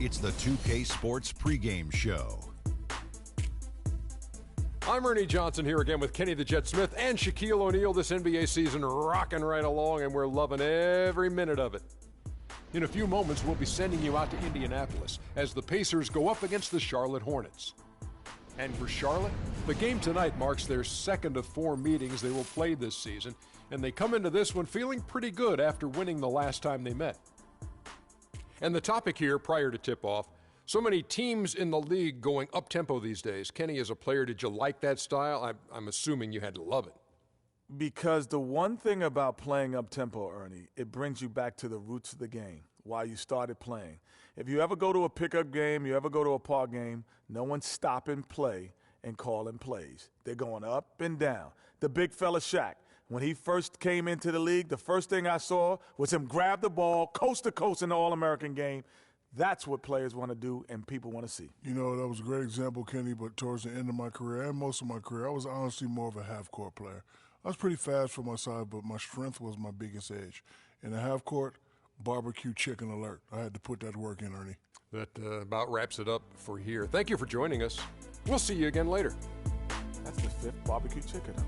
It's the 2K Sports pregame show. I'm Ernie Johnson here again with Kenny the Jet Smith and Shaquille O'Neal. This NBA season rocking right along, and we're loving every minute of it. In a few moments, we'll be sending you out to Indianapolis as the Pacers go up against the Charlotte Hornets. And for Charlotte, the game tonight marks their second of 4 meetings they will play this season, and they come into this one feeling pretty good after winning the last time they met. And the topic here, prior to tip-off, so many teams in the league going up-tempo these days. Kenny, as a player, did you like that style? I'm assuming you had to love it. Because the one thing about playing up-tempo, Ernie, it brings you back to the roots of the game, why you started playing. If you ever go to a pickup game, you ever go to a park game, no one's stopping play and calling plays. They're going up and down. The big fella Shaq, when he first came into the league, the first thing I saw was him grab the ball coast to coast in the All-American game. That's what players want to do and people want to see. You know, that was a great example, Kenny, but towards the end of my career and most of my career, I was honestly more of a half-court player. I was pretty fast for my size, but my strength was my biggest edge. In the half-court, barbecue chicken alert. I had to put that work in, Ernie. That about wraps it up for here. Thank you for joining us. We'll see you again later. That's the 5th barbecue chicken alert.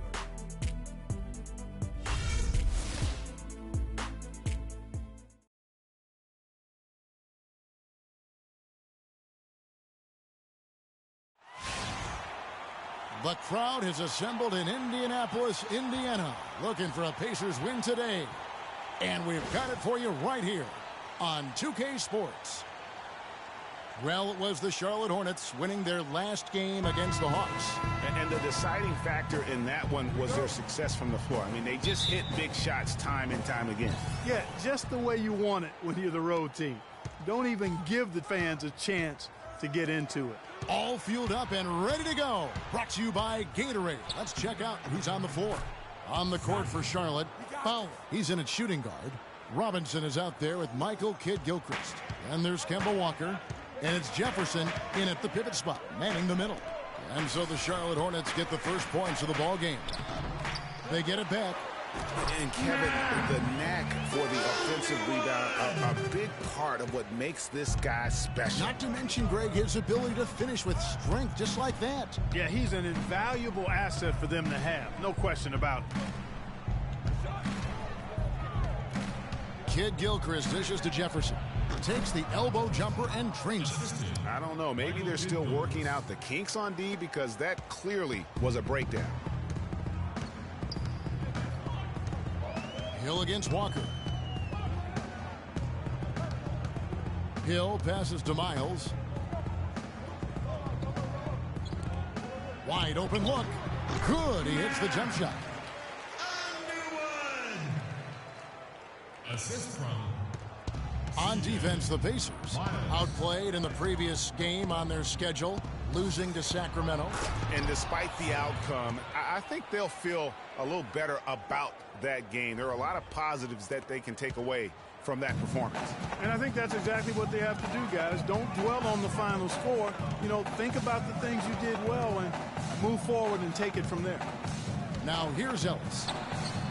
The crowd has assembled in Indianapolis, Indiana, looking for a Pacers win today. And we've got it for you right here on 2K Sports. Well, it was the Charlotte Hornets winning their last game against the Hawks. And the deciding factor in that one was their success from the floor. I mean, they just hit big shots time and time again. Yeah, just the way you want it when you're the road team. Don't even give the fans a chance to get into it. All fueled up and ready to go. Brought to you by Gatorade. Let's check out who's on the floor. On the court for Charlotte, Fowler. He's in at shooting guard. Robinson is out there with Michael Kidd-Gilchrist. And there's Kemba Walker. And it's Jefferson in at the pivot spot, manning the middle. And so the Charlotte Hornets get the first points of the ball game. They get it back. And Kevin, the knack for the offensive rebound, a big part of what makes this guy special. Not to mention, Greg, his ability to finish with strength just like that. Yeah, he's an invaluable asset for them to have. No question about it. Kidd-Gilchrist dishes to Jefferson. Takes the elbow jumper and trains it. I don't know. Maybe they're still working out the kinks on D because that clearly was a breakdown. Hill against Walker. Hill passes to Miles. Wide open look. Good. He hits the jump shot. Assist from on defense, the Pacers outplayed in the previous game on their schedule, losing to Sacramento. And despite the outcome, I think they'll feel a little better about that game. There are a lot of positives that they can take away from that performance. And I think that's exactly what they have to do, guys. Don't dwell on the final score. You know, think about the things you did well and move forward and take it from there. Now here's Ellis.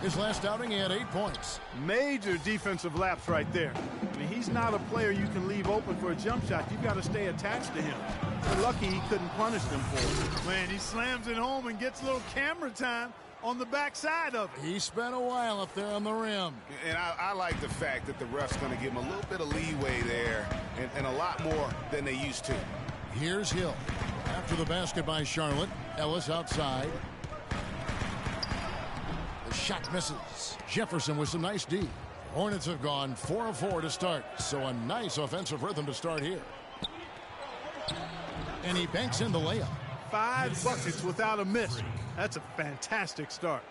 His last outing, he had 8 points. Major defensive lapse right there. I mean, he's not a player you can leave open for a jump shot. You've got to stay attached to him. We're lucky he couldn't punish them for it. Man, he slams it home and gets a little camera time on the backside of it. He spent a while up there on the rim. And I like the fact that the ref's going to give him a little bit of leeway there and a lot more than they used to. Here's Hill. After the basket by Charlotte, Ellis outside. The shot misses. Jefferson with some nice D. Hornets have gone 4 of 4 to start, so a nice offensive rhythm to start here. And he banks in the layup. 5 buckets without a miss. That's a fantastic start.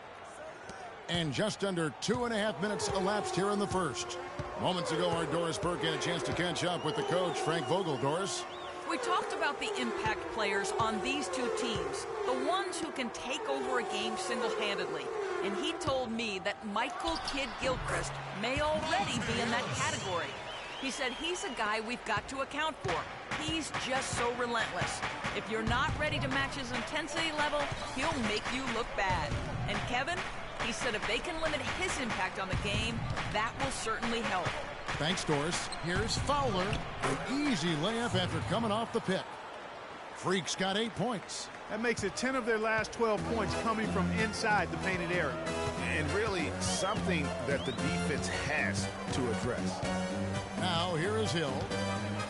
And just under 2.5 minutes elapsed here in the first. Moments ago, our Doris Burke had a chance to catch up with the coach, Frank Vogel. Doris? We talked about the impact players on these two teams, the ones who can take over a game single-handedly. And he told me that Michael Kidd-Gilchrist may already be in that category. He said he's a guy we've got to account for. He's just so relentless. If you're not ready to match his intensity level, he'll make you look bad. And Kevin, he said if they can limit his impact on the game, that will certainly help. Thanks, Doris. Here's Fowler. An easy layup after coming off the pick. Freak's got 8 points. That makes it 10 of their last 12 points coming from inside the painted area. And really something that the defense has to address. Now here is Hill.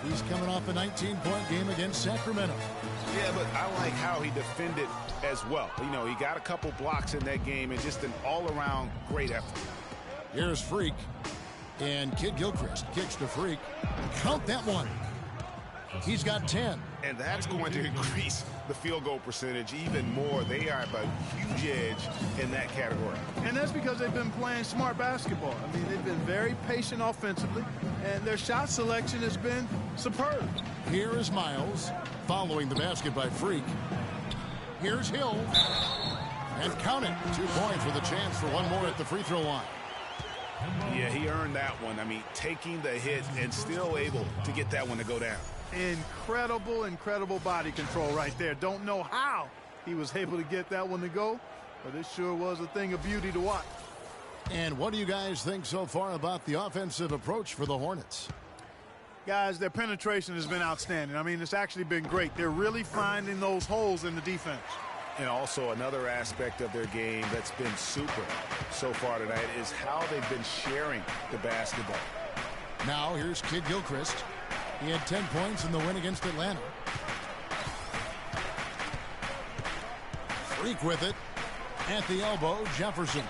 He's coming off a 19-point game against Sacramento. Yeah, but I like how he defended as well. You know, he got a couple blocks in that game and just an all-around great effort. Here's Freak. And Kid Gilchrist kicks to Freak. Count that one. He's got 10. And that's going to increase the field goal percentage even more. They are a huge edge in that category. And that's because they've been playing smart basketball. I mean, they've been very patient offensively, and their shot selection has been superb. Here is Miles, following the basket by Freak. Here's Hill. And count it. 2 points with a chance for one more at the free throw line. Yeah, he earned that one. I mean, taking the hit and still able to get that one to go down. Incredible body control right there. Don't know how he was able to get that one to go, but it sure was a thing of beauty to watch. And what do you guys think so far about the offensive approach for the Hornets? Guys, their penetration has been outstanding. I mean, it's actually been great. They're really finding those holes in the defense. And also another aspect of their game that's been super so far tonight is how they've been sharing the basketball. Now here's Kid Gilchrist. He had 10 points in the win against Atlanta. Freak with it. At the elbow, Jefferson.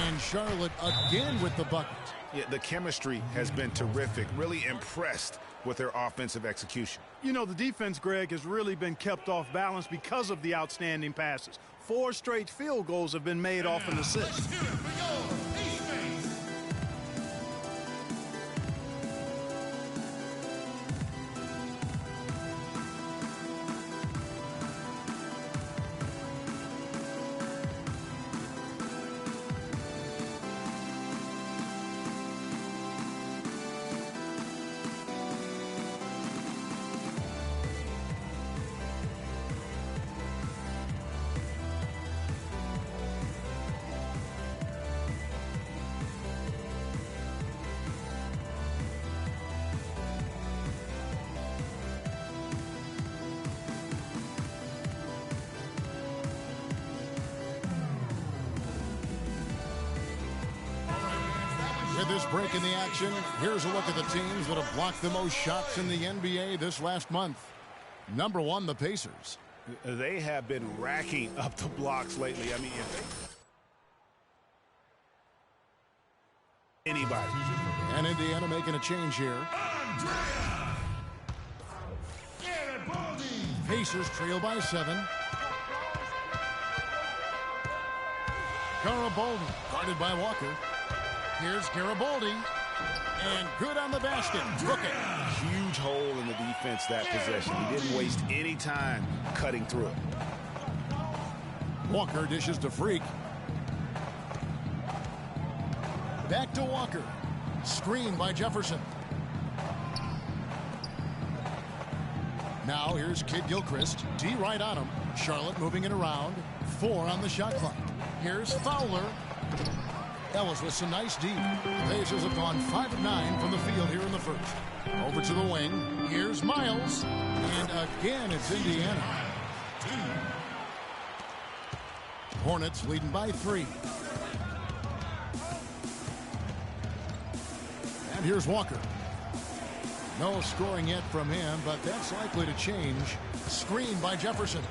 And Charlotte again with the bucket. Yeah, the chemistry has been terrific. Really impressed with their offensive execution. You know, the defense, Greg, has really been kept off balance because of the outstanding passes. 4 straight field goals have been made off an assist. With this break in the action, here's a look at the teams that have blocked the most shots in the NBA this last month. Number 1, the Pacers. They have been racking up the blocks lately. I mean, anybody. And Indiana making a change here. Pacers trail by 7. Garibaldi guarded by Walker. Here's Garibaldi. And good on the basket. Took it. Huge hole in the defense that possession. He didn't waste any time cutting through it. Walker dishes to Freak. Back to Walker. Screen by Jefferson. Now here's Kid Gilchrist. D right on him. Charlotte moving it around. 4 on the shot clock. Here's Fowler. Ellis with some nice D. The Pacers have gone 5 of 9 from the field here in the first. Over to the wing. Here's Miles. And again, it's Indiana. Hornets leading by 3. And here's Walker. No scoring yet from him, but that's likely to change. Screen by Jefferson.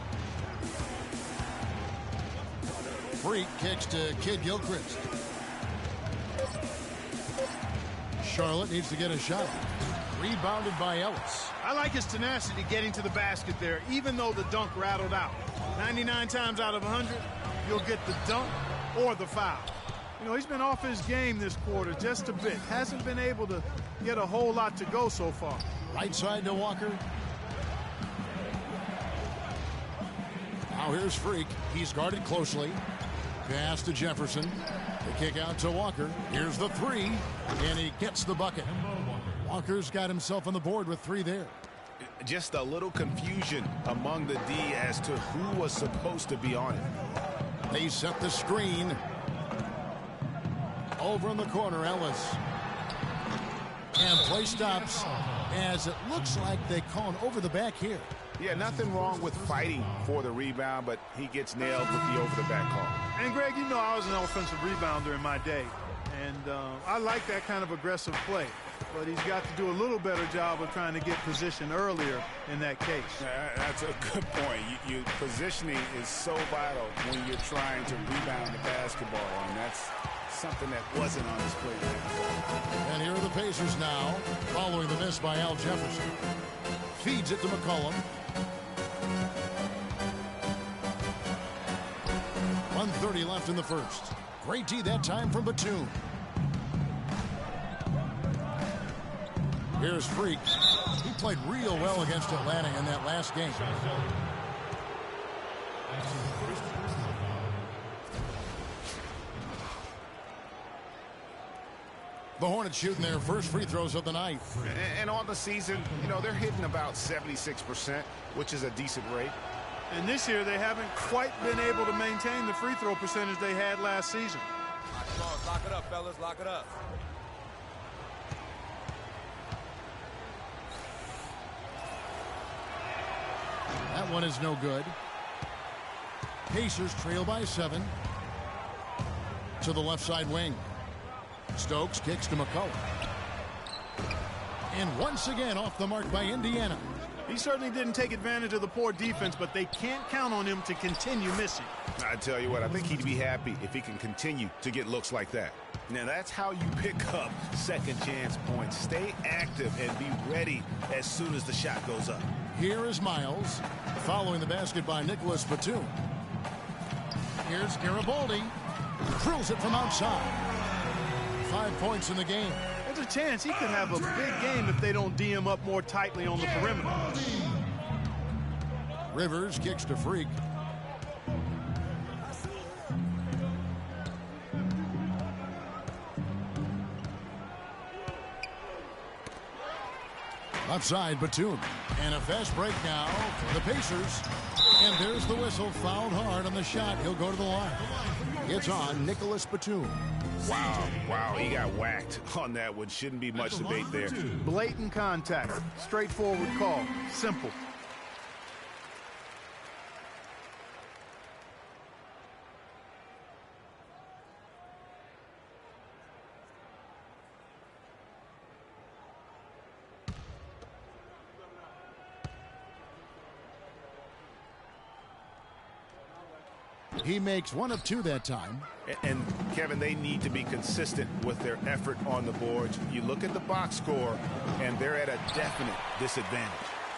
Freak kicks to Kid Gilchrist. Charlotte needs to get a shot. Rebounded by Ellis. I like his tenacity getting to the basket there, even though the dunk rattled out. 99 times out of 100, you'll get the dunk or the foul. You know, he's been off his game this quarter just a bit. Hasn't been able to get a whole lot to go so far. Right side to Walker. Now here's Freak. He's guarded closely. Pass to Jefferson. The kick out to Walker. Here's the 3. And he gets the bucket. Walker's got himself on the board with 3 there. Just a little confusion among the D as to who was supposed to be on it. They set the screen. Over in the corner, Ellis. And play stops as it looks like they call an over the back here. Yeah, nothing wrong with fighting for the rebound, but he gets nailed with the over-the-back call. And, Greg, you know I was an offensive rebounder in my day, and I like that kind of aggressive play. But he's got to do a little better job of trying to get position earlier in that case. That's a good point. Positioning is so vital when you're trying to rebound the basketball, and that's something that wasn't on display today. And here are the Pacers now, following the miss by Al Jefferson. Feeds it to McCollum. 1:30 left in the first. Great D that time from Batum. Here's Freak. He played real well against Atlanta in that last game. The Hornets shooting their first free throws of the night. And on the season, you know, they're hitting about 76%, which is a decent rate. And this year, they haven't quite been able to maintain the free throw percentage they had last season. Come on, lock it up, fellas. Lock it up. That one is no good. Pacers trail by 7. To the left side wing. Stokes kicks to McCollum. And once again off the mark by Indiana. He certainly didn't take advantage of the poor defense, but they can't count on him to continue missing. I tell you what, I think he'd be happy if he can continue to get looks like that. Now, that's how you pick up second chance points. Stay active and be ready as soon as the shot goes up. Here is Miles, following the basket by Nicholas Batum. Here's Garibaldi. Drills it from outside. 5 points in the game. There's a chance he could have a big game if they don't D him up more tightly on the perimeter. Rivers kicks to Freak. Outside Batum. And a fast break now for the Pacers. And there's the whistle. Fouled hard on the shot. He'll go to the line. It's on Nicholas Batum. Wow, he got whacked on that one. Shouldn't be much debate there. Blatant contact. Straightforward call. Simple. He makes 1 of 2 that time. And Kevin, they need to be consistent with their effort on the boards. You look at the box score, and they're at a definite disadvantage.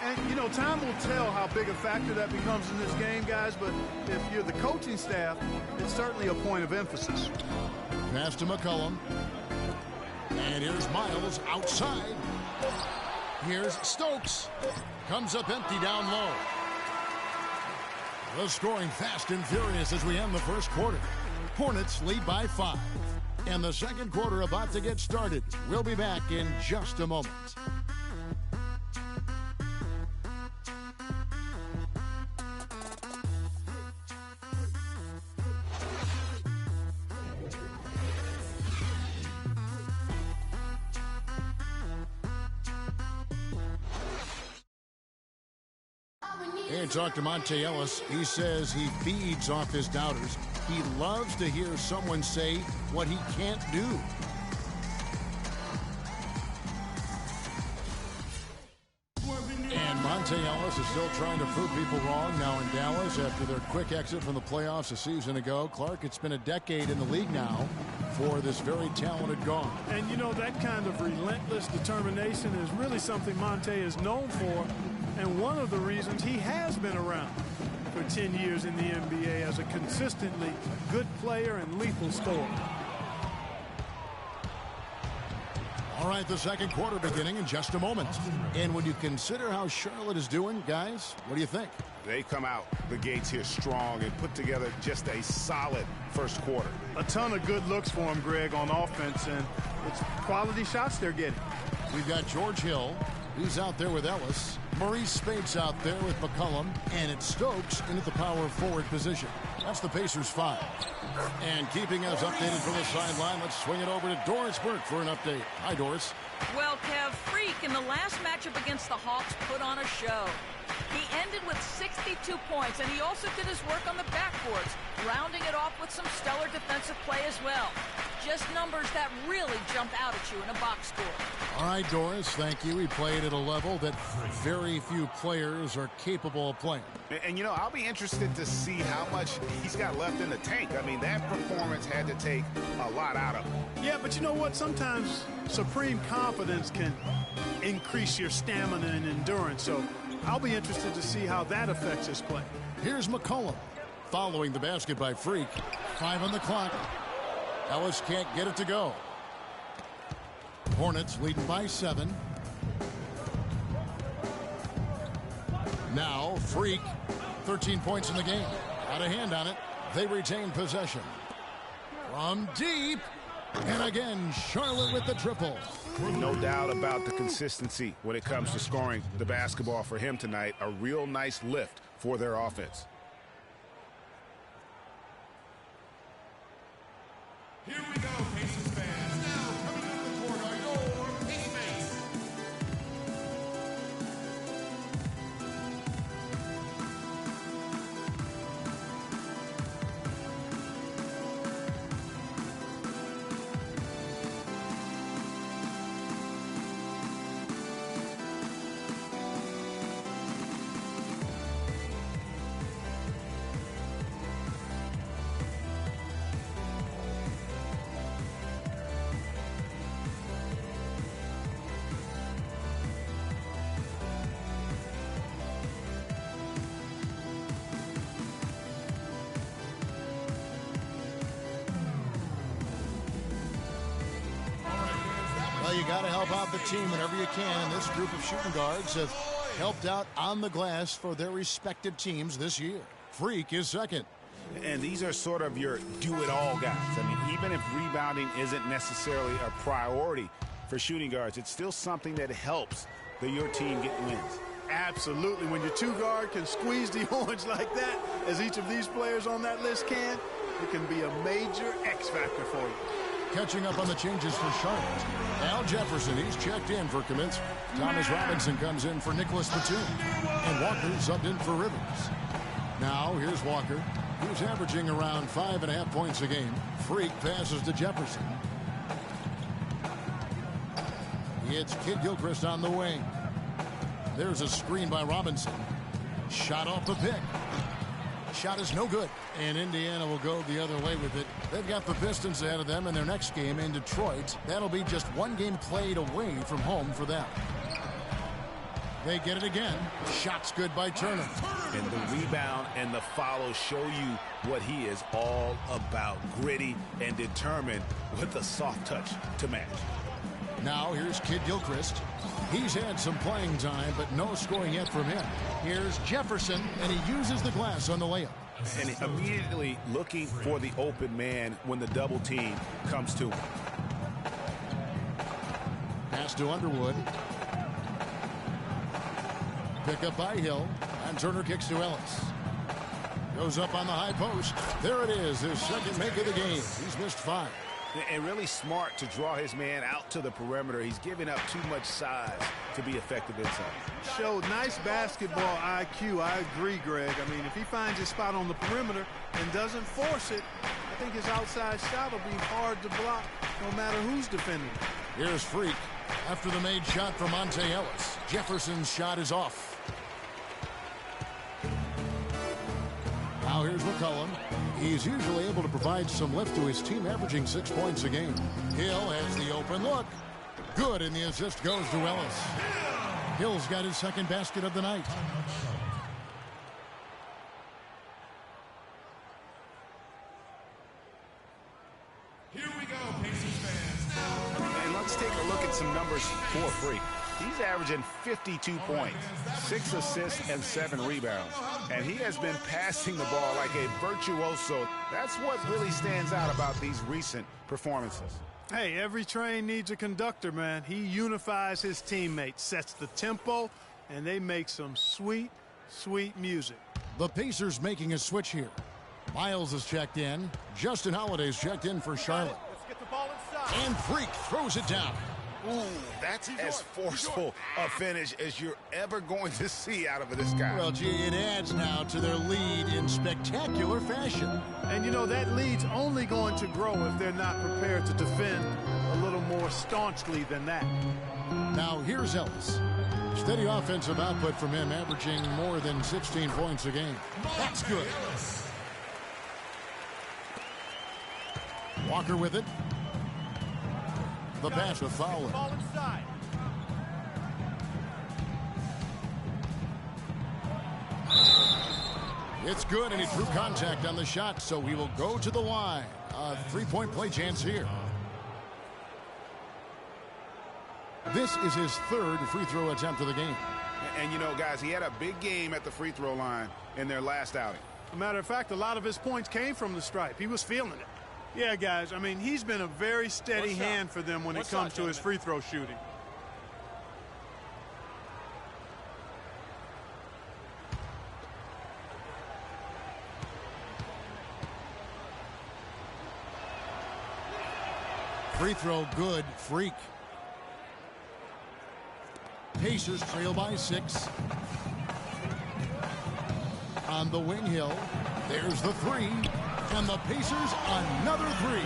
And, you know, time will tell how big a factor that becomes in this game, guys, but if you're the coaching staff, it's certainly a point of emphasis. Pass to McCollum. And here's Miles outside. Here's Stokes. Comes up empty down low. The scoring fast and furious as we end the first quarter. Hornets lead by 5. And the second quarter about to get started. We'll be back in just a moment. And talk to Monte Ellis. He says he feeds off his doubters. He loves to hear someone say what he can't do. And Monte Ellis is still trying to prove people wrong now in Dallas after their quick exit from the playoffs a season ago. Clark, it's been a decade in the league now for this very talented guard. And you know, that kind of relentless determination is really something Monte is known for, and one of the reasons he has been around for 10 years in the NBA as a consistently good player and lethal scorer. All right, the second quarter beginning in just a moment. And when you consider how Charlotte is doing, guys, what do you think? They come out the gates here strong and put together just a solid first quarter. A ton of good looks for him, Greg, on offense, and it's quality shots they're getting. We've got George Hill. He's out there with Ellis. Maurice Spates out there with McCollum. And it's Stokes in at the power forward position. That's the Pacers 5. And keeping us updated from the sideline, let's swing it over to Doris Burke for an update. Hi, Doris. Well, Kev, Freak in the last matchup against the Hawks put on a show. He ended with 62 points, and he also did his work on the backboards, rounding it off with some stellar defensive play as well. Just numbers that really jump out at you in a box score. All right, Doris, thank you. He played at a level that very few players are capable of playing. And, you know, I'll be interested to see how much he's got left in the tank. I mean, that performance had to take a lot out of him. Yeah, but you know what? Sometimes supreme confidence can increase your stamina and endurance. So I'll be interested to see how that affects his play. Here's McCollum following the basket by Freak. 5 on the clock. Ellis can't get it to go. Hornets leading by 7. Now Freak, 13 points in the game. Got a hand on it. They retain possession. From deep. And again, Charlotte with the triple. No doubt about the consistency when it comes to scoring the basketball for him tonight. A real nice lift for their offense. Here we go, Pacers fans. Now coming to the court are your Pacemates. Well, you got to help out the team whenever you can, and this group of shooting guards have helped out on the glass for their respective teams this year. Freak is second. And these are sort of your do-it-all guys. I mean, even if rebounding isn't necessarily a priority for shooting guards, it's still something that helps your team get wins. Absolutely. When your two guard can squeeze the orange like that, as each of these players on that list can, it can be a major X factor for you. Catching up on the changes for Charlotte. Al Jefferson, he's checked in for Kaminsky. Thomas Robinson comes in for Nicholas Batum. And Walker subbed in for Rivers. Now, here's Walker. He's averaging around 5.5 points a game. Freak passes to Jefferson. It's Kid Gilchrist on the wing. There's a screen by Robinson. Shot off the pick. Shot is no good. And Indiana will go the other way with it. They've got the Pistons ahead of them in their next game in Detroit. That'll be just one game played away from home for them. They get it again. Shot's good by Turner. And the rebound and the follow show you what he is all about. Gritty and determined with a soft touch to match. Now here's Kid Gilchrist. He's had some playing time, but no scoring yet from him. Here's Jefferson, and he uses the glass on the layup. And immediately looking for the open man when the double team comes to him. Pass to Underwood. Pick up by Hill, and Turner kicks to Ellis. Goes up on the high post. There it is, his second make of the game. He's missed 5. And really smart to draw his man out to the perimeter. He's giving up too much size to be effective inside. Showed nice basketball IQ. I agree, Greg. I mean, if he finds his spot on the perimeter and doesn't force it, I think his outside shot will be hard to block no matter who's defending. Here's Freak. After the made shot from Monte Ellis, Jefferson's shot is off. Now here's McCollum. He's usually able to provide some lift to his team, averaging 6 points a game. Hill has the open look. Good, and the assist goes to Ellis. Hill's got his second basket of the night. Here we go, Pacers fans. Now, and let's take a look at some numbers for Freak. He's averaging 52 points, 6 assists, and 7 rebounds. And he has been passing the ball like a virtuoso. That's what really stands out about these recent performances. Hey, every train needs a conductor, man. He unifies his teammates, sets the tempo, and they make some sweet, sweet music. The Pacers making a switch here. Miles is checked in. Justin Holiday's checked in for Charlotte. Let's get the ball inside. And Freak throws it down. Ooh, that's as forceful a finish as you're ever going to see out of this guy. Well, gee, it adds now to their lead in spectacular fashion. And, you know, that lead's only going to grow if they're not prepared to defend a little more staunchly than that. Now, here's Ellis. Steady offensive output from him, averaging more than 16 points a game. That's good. Walker with it. The pass to Fowler. Ball inside. It's good, and he drew contact on the shot, so he will go to the line. A three-point play chance here. This is his third free throw attempt of the game. And, you know, guys, he had a big game at the free throw line in their last outing. As a matter of fact, a lot of his points came from the stripe. He was feeling it. Yeah, guys, I mean, he's been a very steady hand for them when it comes to his free throw shooting. Free throw good, Freak. Pacers trail by 6. On the wing hill, there's the three. And the Pacers, another three.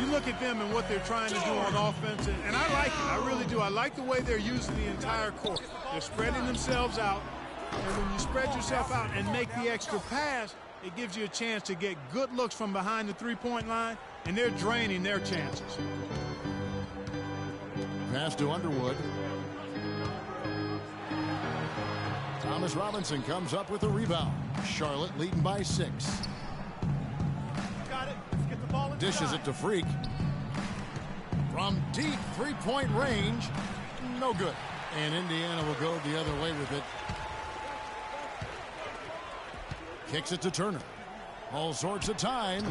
You look at them and what they're trying to do on offense, and I like it. I really do. I like the way they're using the entire court. They're spreading themselves out, and when you spread yourself out and make the extra pass, it gives you a chance to get good looks from behind the three-point line, and they're draining their chances. Pass to Underwood. Thomas Robinson comes up with a rebound. Charlotte leading by 6. Got it. Let's get the ball inside. Dishes it to Freak. From deep three-point range, no good. And Indiana will go the other way with it. Kicks it to Turner. All sorts of time.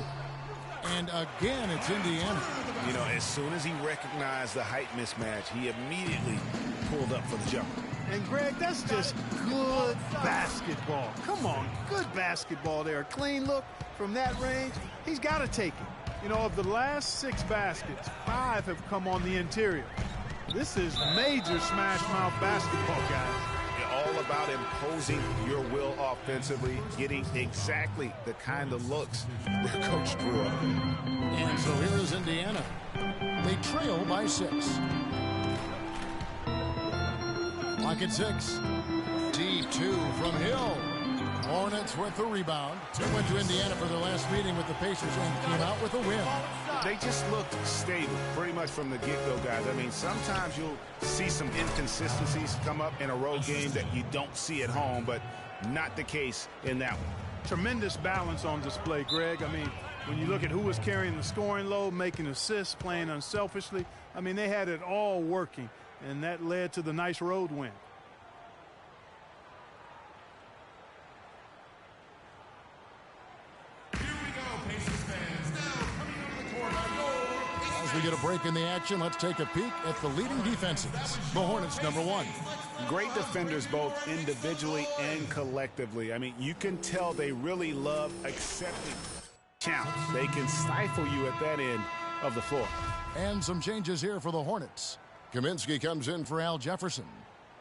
And again, it's Indiana. You know, as soon as he recognized the height mismatch, he immediately pulled up for the jumper. And, Greg, that's just good basketball. Come on, good basketball there. A clean look from that range. He's got to take it. You know, of the last 6 baskets, 5 have come on the interior. This is major smash mouth basketball, guys. All about imposing your will offensively, getting exactly the kind of looks their coach drew up. And so here is Indiana. They trail by 6. Clock at 6. Deep 2 from Hill. Hornets with the rebound. They went to Indiana for their last meeting with the Pacers and came out with a win. They just looked stable pretty much from the get-go, guys. I mean, sometimes you'll see some inconsistencies come up in a road game that you don't see at home, but not the case in that one. Tremendous balance on display, Greg. I mean, when you look at who was carrying the scoring load, making assists, playing unselfishly, I mean, they had it all working, and that led to the nice road win. As we get a break in the action, let's take a peek at the leading defenses. The Hornets, #1. Great defenders both individually and collectively. I mean, you can tell they really love accepting challenge. They can stifle you at that end of the floor. And some changes here for the Hornets. Kaminsky comes in for Al Jefferson.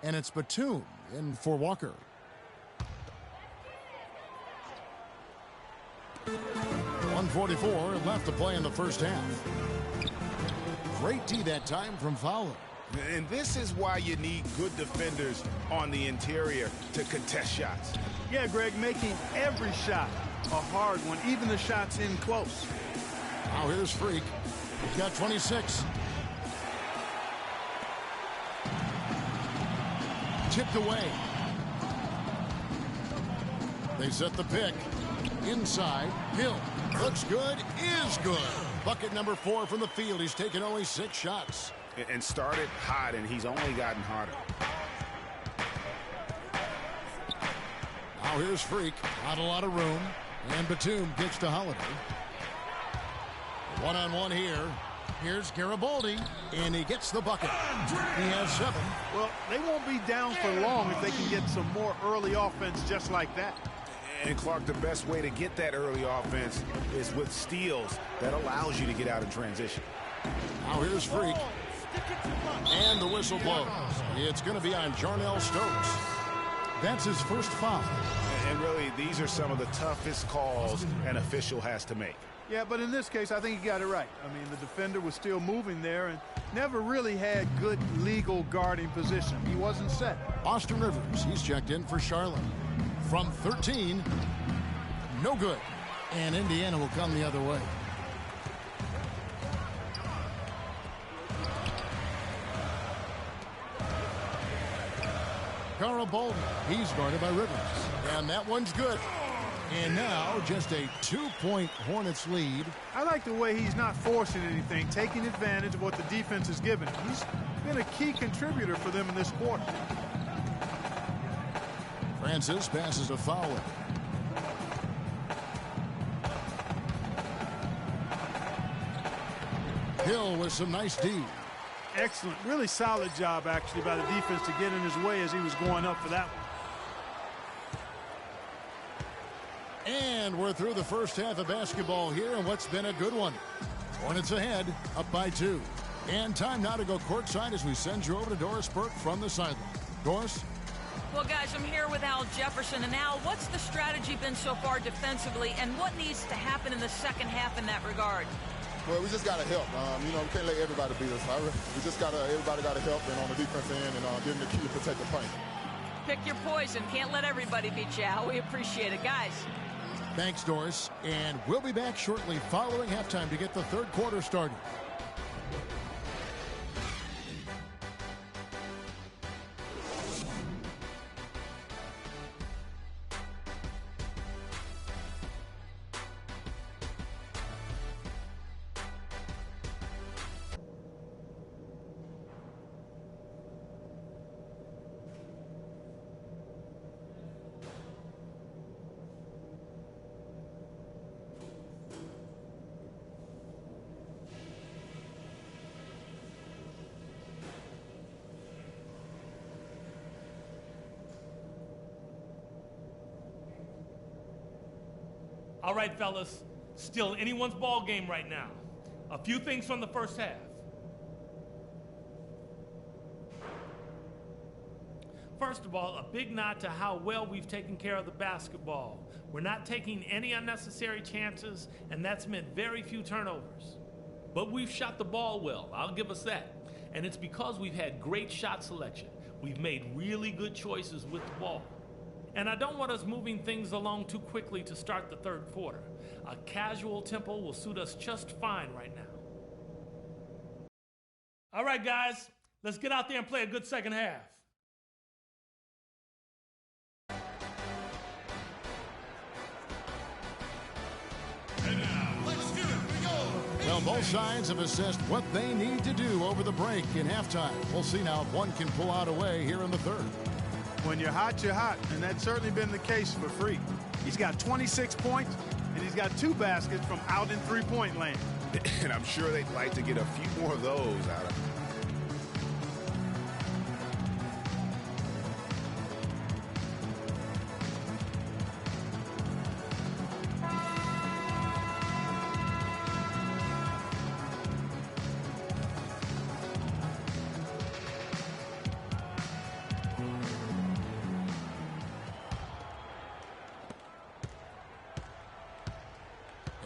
And it's Batum in for Walker. .144 left to play in the first half. Great D that time from Fowler. And this is why you need good defenders on the interior to contest shots. Yeah, Greg, making every shot a hard one, even the shots in close. Now here's Freak. He's got 26. Tipped away. They set the pick. Inside. Hill. Looks good. Is good. Bucket number 4 from the field. He's taken only 6 shots. And started hot, and he's only gotten hotter. Now here's Freak. Not a lot of room. And Batum gets to Holiday. One-on-one here. Here's Garibaldi. And he gets the bucket. He has 7. Well, they won't be down for long if they can get some more early offense just like that. And Clark, the best way to get that early offense is with steals that allows you to get out in transition. Now here's Freak. And the whistle blows. It's going to be on Jarnell Stokes. That's his first foul. And really, these are some of the toughest calls an official has to make. Yeah, but in this case, I think he got it right. I mean, the defender was still moving there and never really had good legal guarding position. He wasn't set. Austin Rivers, he's checked in for Charlotte. From 13, no good. And Indiana will come the other way. Carl Bolden, he's guarded by Rivers. And that one's good. And now just a 2-point Hornets lead. I like the way he's not forcing anything, taking advantage of what the defense is giving him. He's been a key contributor for them in this quarter. Francis passes to Fowler. Hill with some nice D. Excellent, really solid job actually by the defense to get in his way as he was going up for that one. And we're through the first half of basketball here, and what's been a good one. Hornets ahead, up by 2. And time now to go courtside as we send you over to Doris Burke from the sideline. Doris? Well, guys, I'm here with Al Jefferson. And Al, what's the strategy been so far defensively, and what needs to happen in the second half in that regard? Well, we just got to help. We can't let everybody beat us. We just everybody got to help, and on the defense end, and give them the key to protect the paint. Pick your poison. Can't let everybody beat you, Al. We appreciate it, guys. Thanks, Doris. And we'll be back shortly following halftime to get the third quarter started. All right, fellas, still anyone's ball game right now. A few things from the first half. First of all, a big nod to how well we've taken care of the basketball. We're not taking any unnecessary chances, and that's meant very few turnovers. But we've shot the ball well, I'll give us that. And it's because we've had great shot selection. We've made really good choices with the ball. And I don't want us moving things along too quickly to start the third quarter. A casual tempo will suit us just fine right now. All right, guys, let's get out there and play a good second half. And now, let's do it. We go. Well, both sides have assessed what they need to do over the break in halftime. We'll see now if one can pull out a way here in the third. When you're hot, and that's certainly been the case for Freak. He's got 26 points, and he's got 2 baskets from out in three-point land. And I'm sure they'd like to get a few more of those out of him.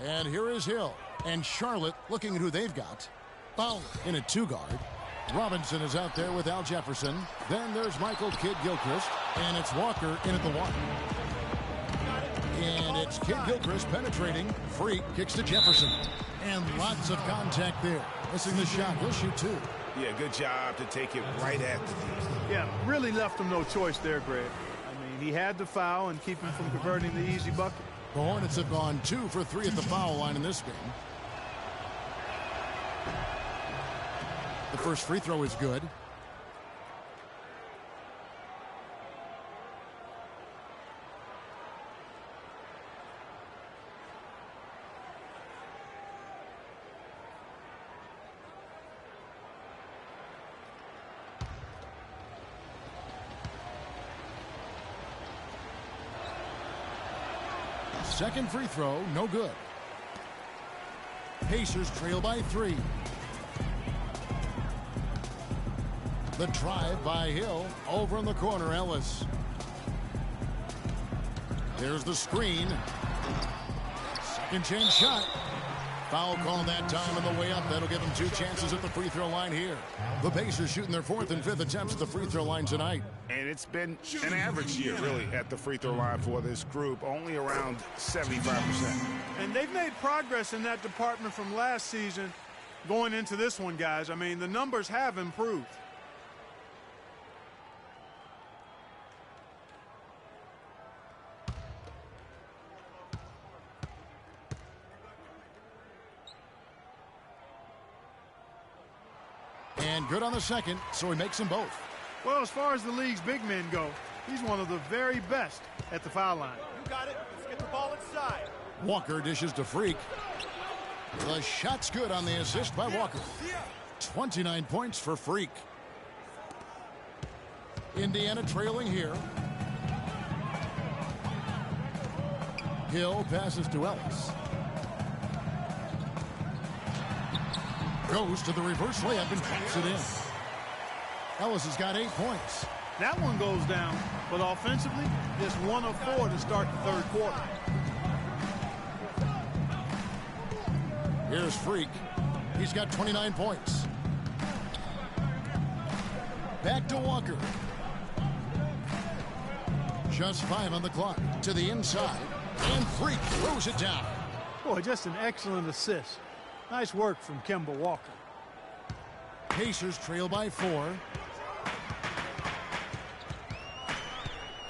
And here is Hill. And Charlotte looking at who they've got. Fowler in a 2-guard. Robinson is out there with Al Jefferson. Then there's Michael Kidd-Gilchrist. And it's Walker in at the 1. And it's Kidd-Gilchrist penetrating. Freak kicks to Jefferson. And lots of contact there. Missing the shot. He'll shoot 2. Yeah, good job to take it right at the D. Yeah, really left him no choice there, Greg. I mean, he had to foul and keep him from converting the easy bucket. The Hornets have gone 2 for 3 at the foul line in this game. The first free throw is good. Second free throw, no good. Pacers trail by 3. The drive by Hill. Over in the corner, Ellis. There's the screen. Second chance shot. Foul call that time on the way up. That'll give them 2 chances at the free throw line here. The Pacers shooting their 4th and 5th attempts at the free throw line tonight. And it's been an average year, really, at the free throw line for this group, only around 75%. And they've made progress in that department from last season going into this one, guys. I mean, the numbers have improved. And good on the second, so he makes them both. Well, as far as the league's big men go, he's one of the very best at the foul line. You got it. Let's get the ball inside. Walker dishes to Freak. The shot's good on the assist by Walker. 29 points for Freak. Indiana trailing here. Hill passes to Ellis. Goes to the reverse layup and puts it in. Ellis has got 8 points. That one goes down, but offensively, just 1 of 4 to start the third quarter. Here's Freak. He's got 29 points. Back to Walker. Just 5 on the clock. To the inside. And Freak throws it down. Boy, just an excellent assist. Nice work from Kemba Walker. Pacers trail by 4.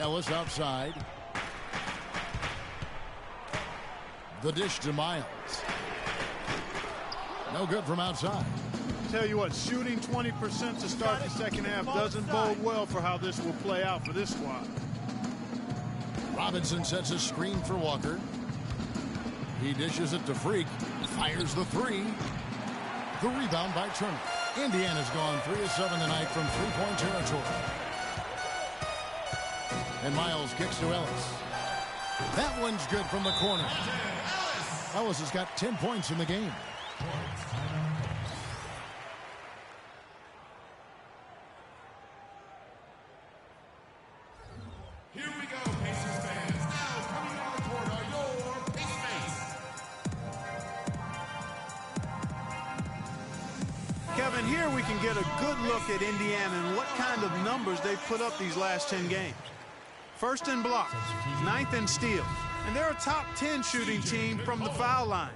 Ellis outside. The dish to Miles. No good from outside. Tell you what, shooting 20% to start the second half doesn't bode well for how this will play out for this squad. Robinson sets a screen for Walker. He dishes it to Freak. Fires the 3. The rebound by Turner. Indiana's gone 3 of 7 tonight from 3-point territory. And Miles kicks to Ellis. That one's good from the corner. Ellis has got 10 points in the game. Here we go, Pacers fans. Now coming on the court are your Pacers. Kevin, here we can get a good look at Indiana and what kind of numbers they've put up these last 10 games. First in blocks, 9th in steals, and they're a top 10 shooting team from the foul line.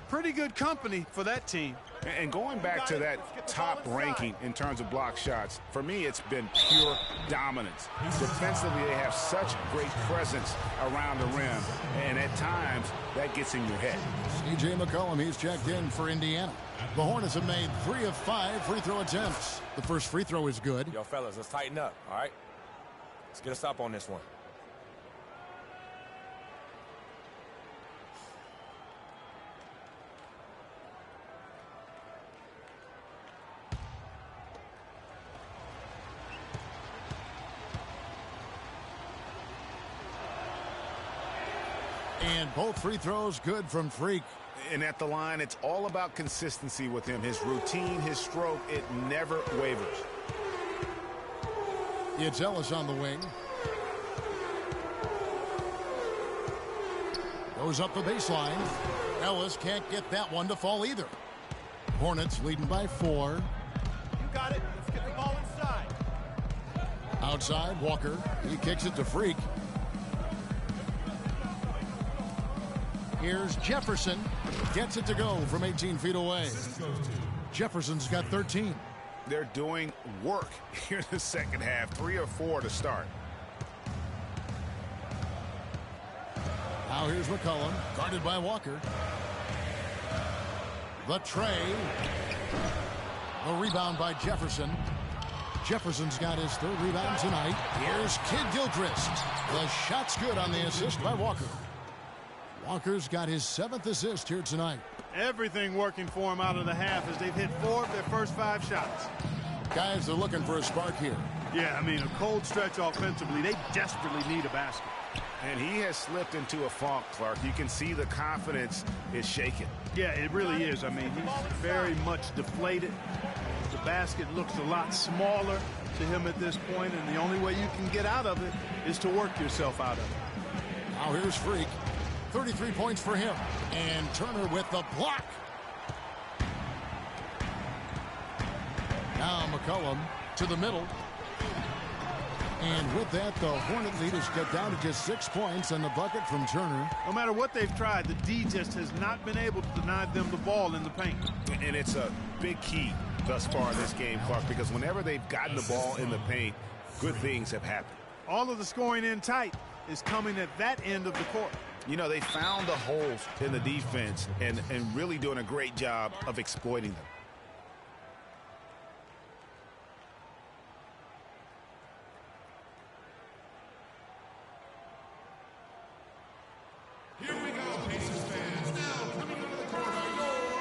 Pretty good company for that team. And going back to that top ranking in terms of block shots, for me, it's been pure dominance. Defensively, they have such great presence around the rim, and at times, that gets in your head. C.J. McCollum, he's checked in for Indiana. The Hornets have made 3 of 5 free throw attempts. The first free throw is good. Yo, fellas, let's tighten up, all right? Let's get a stop on this one. And both free throws good from Freak. And at the line, it's all about consistency with him. His routine, his stroke, it never wavers. It's Ellis on the wing. Goes up the baseline. Ellis can't get that one to fall either. Hornets leading by 4. You got it. Let's get the ball inside. Outside, Walker. He kicks it to Freak. Here's Jefferson. Gets it to go from 18 feet away. Jefferson's got 13. They're doing work here in the second half. 3 or 4 to start. Now here's McCollum, guarded by Walker. The tray. The rebound by Jefferson. Jefferson's got his 3rd rebound tonight. Here's Kid Gilchrist. The shot's good on the assist by Walker. Walker's got his 7th assist here tonight. Everything working for him out of the half as they've hit 4 of their first 5 shots. Guys are looking for a spark here. Yeah, I mean, a cold stretch offensively. They desperately need a basket. And he has slipped into a funk, Clark. You can see the confidence is shaken. Yeah, it really is. I mean, he's very much deflated. The basket looks a lot smaller. to him at this point, and the only way you can get out of it is to work yourself out of it. Now here's Freak. 33 points for him. And Turner with the block. Now McCollum to the middle. And with that, the Hornet lead is cut down to just 6 points and the bucket from Turner. No matter what they've tried, the D just has not been able to deny them the ball in the paint. And it's a big key thus far in this game, Clark, because whenever they've gotten the ball in the paint, good things have happened. All of the scoring in tight is coming at that end of the court. You know, they found the holes in the defense and really doing a great job of exploiting them.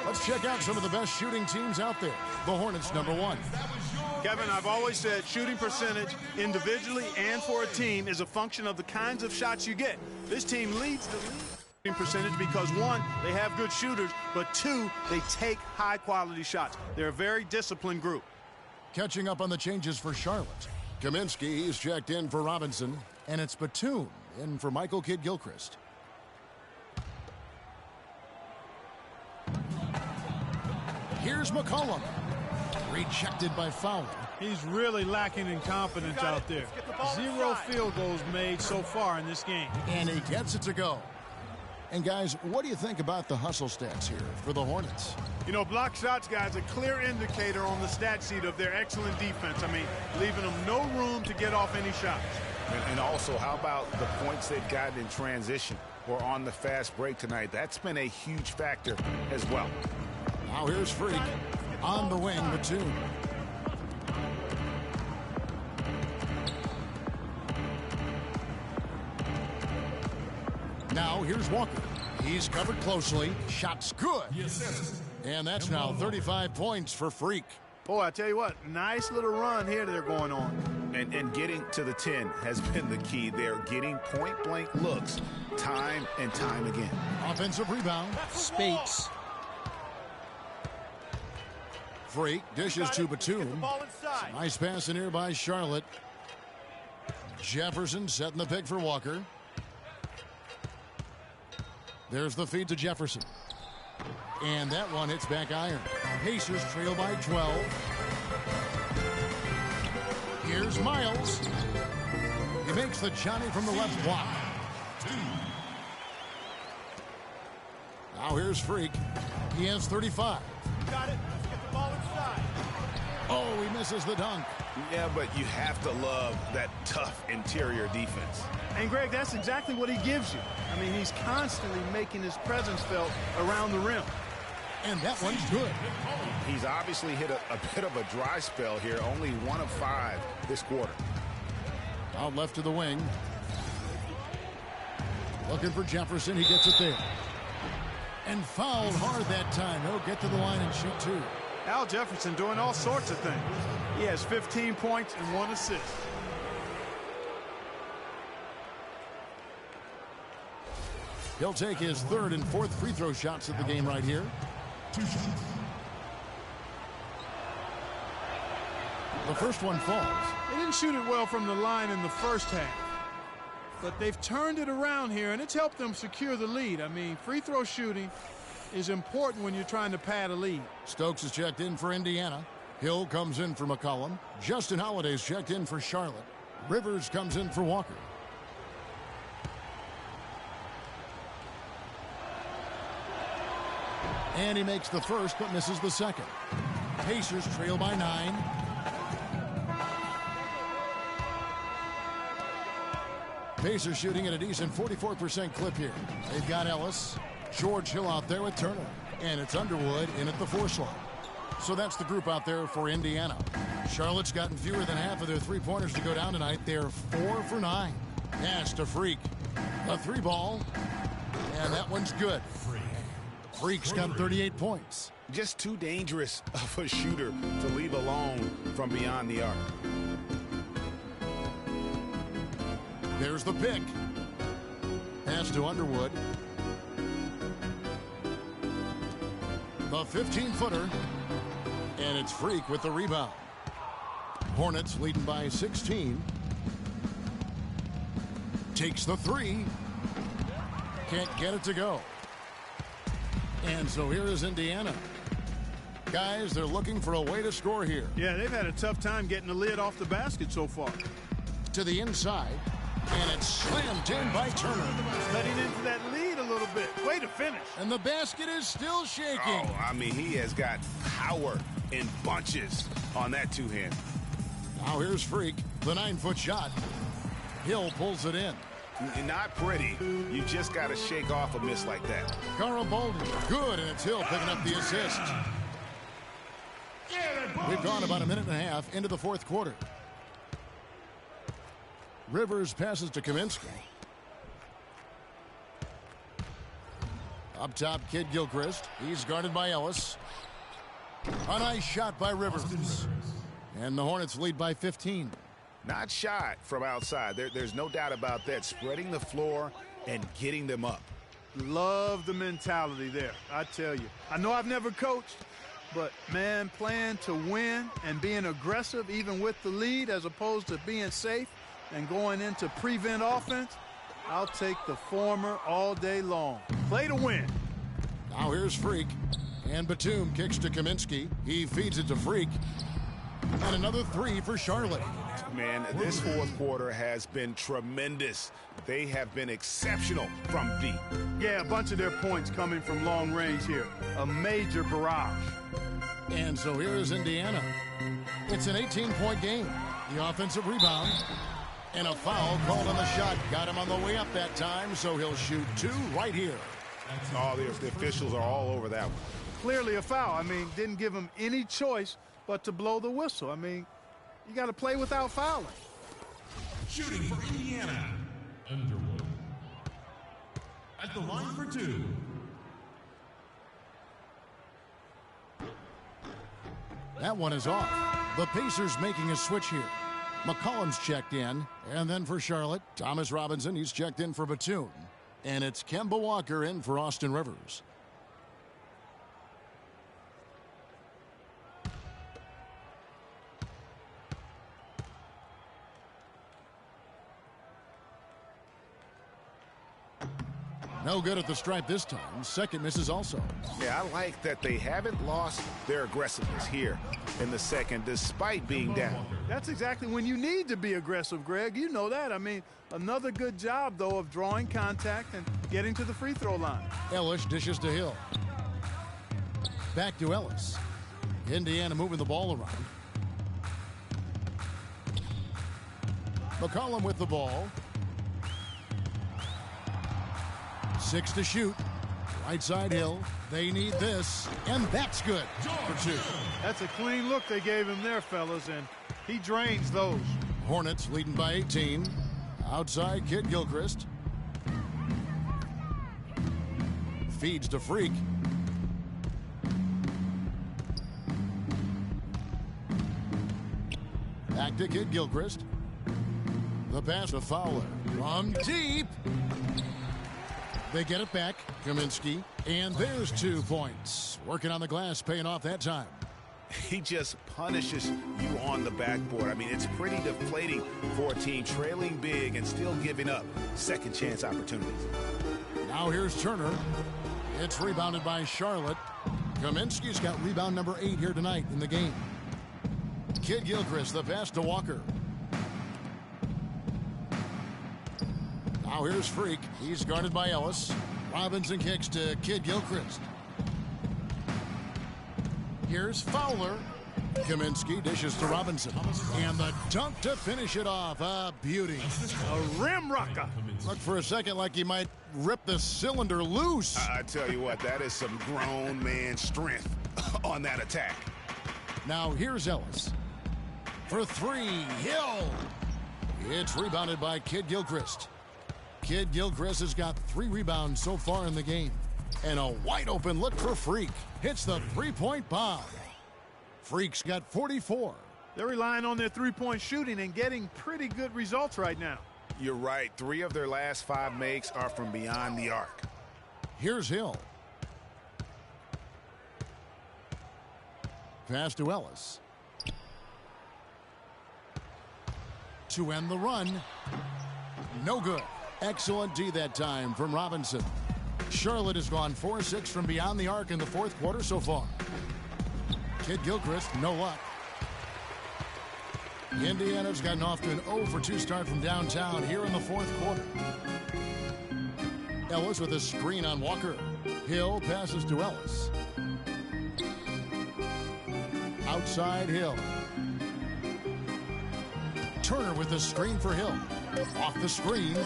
Let's check out some of the best shooting teams out there. The Hornets, number 1. Kevin, I've always said shooting percentage individually and for a team is a function of the kinds of shots you get. This team leads the league shooting percentage because, 1, they have good shooters, but 2, they take high-quality shots. They're a very disciplined group. Catching up on the changes for Charlotte. Kaminsky, he's checked in for Robinson, and it's Batum in for Michael Kidd-Gilchrist. Here's McCollum. Rejected by Fowler. He's really lacking in confidence out there. 0 field goals made so far in this game. And he gets it to go. And guys, what do you think about the hustle stats here for the Hornets? You know, block shots, guys, a clear indicator on the stat sheet of their excellent defense. I mean, leaving them no room to get off any shots. And also, how about the points they've gotten in transition or on the fast break tonight? That's been a huge factor as well. Now here's Freak. On the wing, Batum. Now here's Walker. He's covered closely. Shot's good. And that's now 35 points for Freak. Boy, I tell you what, nice little run here they're going on. And getting to the 10 has been the key. They're getting point-blank looks time and time again. Offensive rebound. Spates. Freak dishes to Batum. Nice pass in here by Charlotte. Jefferson setting the pick for Walker. There's the feed to Jefferson. And that one hits back iron. Pacers trail by 12. Here's Miles. He makes the Johnny from the left block. Now here's Freak. He has 35. Got it. Let's get the ball inside. Oh, he misses the dunk. Yeah, but you have to love that tough interior defense. And, Greg, that's exactly what he gives you. I mean, he's constantly making his presence felt around the rim. And that one's good. He's obviously hit a bit of a dry spell here, only 1 of 5 this quarter. Out left to the wing. Looking for Jefferson. He gets it there. And fouled hard that time. He'll get to the line and shoot 2. Al Jefferson doing all sorts of things. He has 15 points and 1 assist. He'll take his 3rd and 4th free throw shots of the game right here. The first one falls. They didn't shoot it well from the line in the first half. But they've turned it around here, and it's helped them secure the lead. I mean, free throw shooting is important when you're trying to pad a lead. Stokes is checked in for Indiana. Hill comes in for McCollum. Justin Holiday's checked in for Charlotte. Rivers comes in for Walker. And he makes the first but misses the second. Pacers trail by 9. Pacers shooting at a decent 44% clip here. They've got Ellis. George Hill out there with Turner. And it's Underwood in at the 4 slot. So that's the group out there for Indiana. Charlotte's gotten fewer than half of their three-pointers to go down tonight. They're 4 for 9. Pass to Freak. A 3 ball. And that one's good. Freak's got 38 points. Just too dangerous of a shooter to leave alone from beyond the arc. There's the pick. Pass to Underwood. The 15-footer. And it's Freak with the rebound. Hornets leading by 16. Takes the three. Can't get it to go. And so here is Indiana. Guys, they're looking for a way to score here. Yeah, they've had a tough time getting the lid off the basket so far. To the inside. And it's slammed in by Turner. Letting into that lead a little bit. Way to finish. And the basket is still shaking. Oh, I mean, he has got power in bunches on that two-hand. Now here's Freak, the 9-foot shot. Hill pulls it in. Not pretty. You just got to shake off a miss like that. Garibaldi, good, and it's Hill picking up the assist. We've gone about a minute and a half into the fourth quarter. Rivers passes to Kaminsky. Up top, Kid Gilchrist. He's guarded by Ellis. A nice shot by Rivers. And the Hornets lead by 15. Not shot from outside. There's no doubt about that. Spreading the floor and getting them up. Love the mentality there, I tell you. I know I've never coached, but, man, playing to win and being aggressive even with the lead as opposed to being safe and going into prevent offense, I'll take the former all day long. Play to win. Now here's Freak. And Batum kicks to Kaminsky. He feeds it to Freak. And another three for Charlotte. Man, this fourth quarter has been tremendous. They have been exceptional from deep. Yeah, a bunch of their points coming from long range here. A major barrage. And so here's Indiana. It's an 18-point game. The offensive rebound. And a foul called on the shot. Got him on the way up that time, so he'll shoot two right here. Oh, the officials are all over that one. Clearly a foul. I mean, didn't give him any choice but to blow the whistle. I mean, you got to play without fouling. Shooting for Indiana, Underwood. At the line for two. That one is off. The Pacers making a switch here. McCollum's checked in. And then for Charlotte, Thomas Robinson, he's checked in for Batum. And it's Kemba Walker in for Austin Rivers. No good at the stripe this time. Second misses also. Yeah, I like that they haven't lost their aggressiveness here in the second, despite being down. That's exactly when you need to be aggressive, Greg. You know that. I mean, another good job, though, of drawing contact and getting to the free throw line. Ellis dishes to Hill. Back to Ellis. Indiana moving the ball around. McCollum with the ball. 6 to shoot. Right side Hill. They need this. And that's good for two. That's a clean look they gave him there, fellas, and he drains those. Hornets leading by 18. Outside Kid Gilchrist. Feeds to Freak. Back to Kid Gilchrist. The pass to Fowler. From deep. They get it back. Kaminsky. And there's 2 points. Working on the glass, paying off that time. He just punishes you on the backboard. I mean, it's pretty deflating for a team trailing big and still giving up second chance opportunities. Now here's Turner. It's rebounded by Charlotte. Kaminsky's got rebound number 8 here tonight in the game. Kid Gilchrist, the pass to Walker. Now here's Freak. He's guarded by Ellis. Robinson kicks to Kid Gilchrist. Here's Fowler. Kaminsky dishes to Robinson. And the dunk to finish it off. A beauty. A rim rocker. Looked for a second like he might rip the cylinder loose. I tell you what, that is some grown man strength on that attack. Now here's Ellis. For 3, Hill. It's rebounded by Kid Gilchrist. Kid Gilchrist has got 3 rebounds so far in the game. And a wide open look for Freak. Hits the three-point bomb. Freak's got 44. They're relying on their three-point shooting and getting pretty good results right now. You're right. 3 of their last 5 makes are from beyond the arc. Here's Hill. Pass to Ellis. to end the run. No good. Excellent D that time from Robinson. Charlotte has gone 4-6 from beyond the arc in the fourth quarter so far. Kid Gilchrist, no luck. Indiana's gotten off to an 0-for-2 start from downtown here in the fourth quarter. Ellis with a screen on Walker. Hill passes to Ellis. Outside Hill. Turner with the screen for Hill. Off the screen.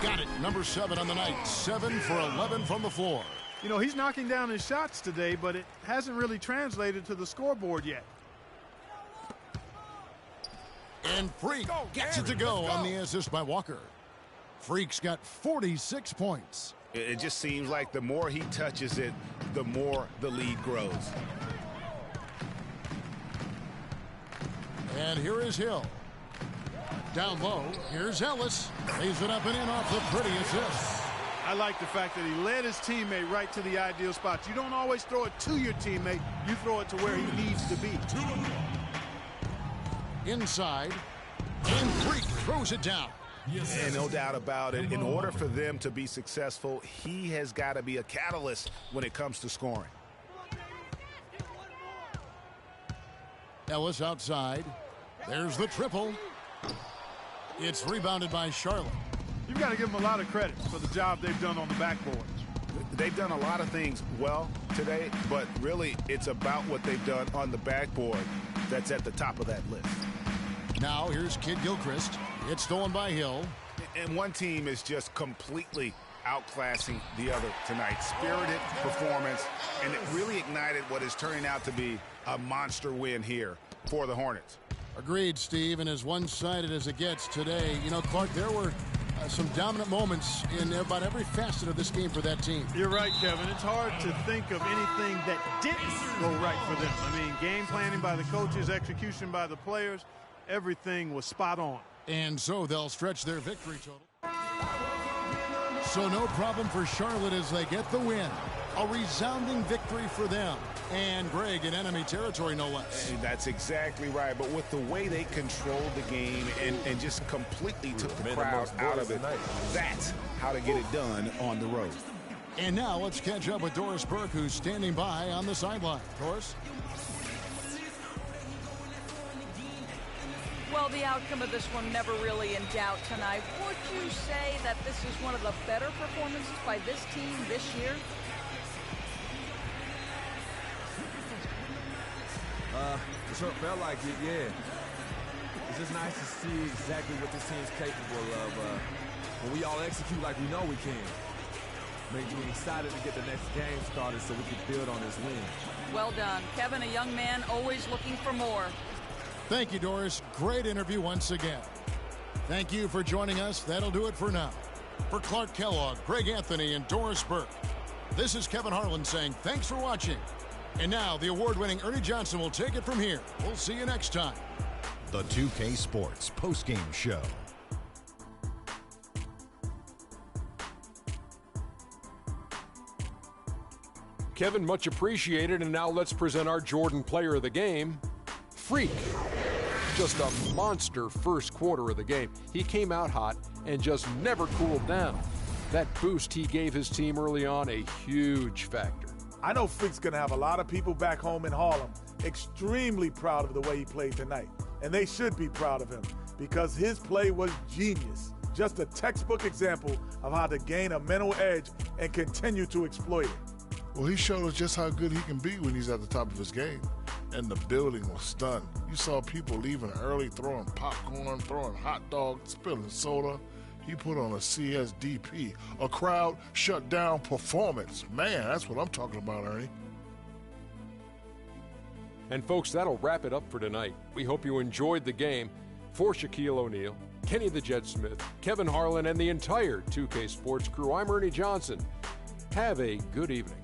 Got it. Number 7 on the night. 7 for 11 from the floor. You know, he's knocking down his shots today, but it hasn't really translated to the scoreboard yet. And Freak gets it to go on the assist by Walker. Freak's got 46 points. It just seems like the more he touches it, the more the lead grows. And here is Hill. Down low, here's Ellis. Lays it up and in off the pretty assist. I like the fact that he led his teammate right to the ideal spot. You don't always throw it to your teammate. You throw it to where he needs to be. Inside, and Freak throws it down. And no doubt about it, in order for them to be successful, he has got to be a catalyst when it comes to scoring. Ellis outside. There's the triple. It's rebounded by Charlotte. You've got to give them a lot of credit for the job they've done on the backboard. They've done a lot of things well today, but really it's about what they've done on the backboard that's at the top of that list. Now here's Kid Gilchrist. It's stolen by Hill. And one team is just completely outclassing the other tonight. Spirited performance, and it really ignited what is turning out to be a monster win here for the Hornets. Agreed, Steve, and as one-sided as it gets today. You know, Clark, there were some dominant moments in about every facet of this game for that team. You're right, Kevin. It's hard to think of anything that didn't go right for them. I mean, game planning by the coaches, execution by the players, everything was spot on. And so they'll stretch their victory total. So no problem for Charlotte as they get the win. A resounding victory for them. And Greg in enemy territory, no less. And that's exactly right. But with the way they controlled the game and just completely took the crowd out of it, that's how to get it done on the road. And now let's catch up with Doris Burke, who's standing by on the sideline. Doris? Well, the outcome of this one never really in doubt tonight. Would you say that this is one of the better performances by this team this year? It sure felt like it, yeah. It's just nice to see exactly what this team's capable of when we all execute like we know we can. Makes me excited to get the next game started so we can build on this win. Well done. Kevin, a young man always looking for more. Thank you, Doris. Great interview once again. Thank you for joining us. That'll do it for now. For Clark Kellogg, Greg Anthony, and Doris Burke, this is Kevin Harlan saying thanks for watching. And now the award-winning Ernie Johnson will take it from here. We'll see you next time. The 2K Sports postgame show. Kevin, much appreciated. And now let's present our Jordan player of the game, Freak. Just a monster first quarter of the game. He came out hot and just never cooled down. That boost he gave his team early on, a huge factor. I know Freak's going to have a lot of people back home in Harlem extremely proud of the way he played tonight. And they should be proud of him because his play was genius. Just a textbook example of how to gain a mental edge and continue to exploit it. Well, he showed us just how good he can be when he's at the top of his game. And the building was stunned. You saw people leaving early, throwing popcorn, throwing hot dogs, spilling soda. He put on a CSDP, a crowd shut down performance. Man, that's what I'm talking about, Ernie. And folks, that'll wrap it up for tonight. We hope you enjoyed the game. For Shaquille O'Neal, Kenny the Jet Smith, Kevin Harlan, and the entire 2K Sports crew, I'm Ernie Johnson. Have a good evening.